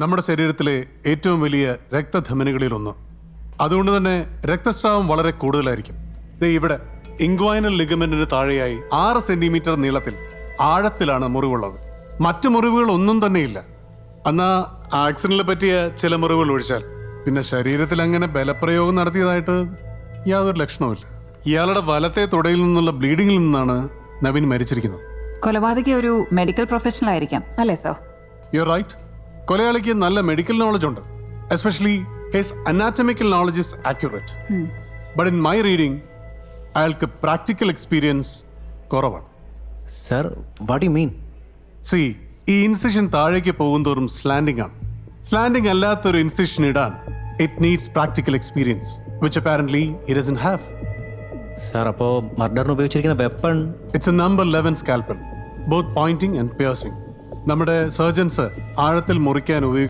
നമ്മുടെ ശരീരത്തിലെ ഏറ്റവും വലിയ രക്തധമനികളിലൊന്ന്. അതുകൊണ്ട് തന്നെ രക്തസ്രാവം വളരെ കൂടുതലായിരിക്കും. ദേ ഇവിടെ ഇൻഗ്വൈനൽ ലിഗമെന്റിന് താഴെയായി 6 സെന്റിമീറ്റർ നീളത്തിൽ ആഴത്തിലാണ് മുറിവുള്ളത്. മറ്റു മുറിവുകൾ ഒന്നും തന്നെയില്ല. എന്നാ ആക്സിഡന്റിൽ പറ്റിയ ചില മുറിവുകൾ ഒഴിച്ചാൽ പിന്നെ ശരീരത്തിൽ അങ്ങനെ ബലപ്രയോഗം നടത്തിയതായിട്ട് യാതൊരു ലക്ഷണവുമില്ല. ഇയാളുടെ വലത്തെ തുടയിൽ നിന്നുള്ള ബ്ലീഡിങ്ങിൽ നിന്നാണ് നവീൻ മരിച്ചിരിക്കുന്നത്. കൊലപാതകി ഒരു മെഡിക്കൽ പ്രൊഫഷണൽ ആയിരിക്കാം അല്ലേ സർ? U right. കൊലയാളിക്ക് നല്ല മെഡിക്കൽ നോളജ് ഉണ്ട്. Especially his anatomical knowledge is accurate. But in my reading അയാൾക്ക് പ്രാക്ടിക്കൽ എക്സ്പീരിയൻസ് കുറവാണ്. Sir, what you mean? See, ഈ ഇൻസിഷൻ താഴേക്ക് പോകുന്തോറും സ്ലാൻഡിംഗ് ആണ്. സ്ലാൻഡിംഗ് അല്ലാത്തൊരു ഇൻസിഷൻ ഇടാൻ it needs practical experience which apparently he doesn't have. Sir, അപ്പോൾ മർഡറിന് ഉപയോഗിച്ചിരിക്കുന്ന weapon? It's a number 11 scalpel, both pointing and piercing. നമ്മുടെ സർജൻസ് ആഴത്തിൽ മുറിക്കാൻ ഉപയോഗിക്കും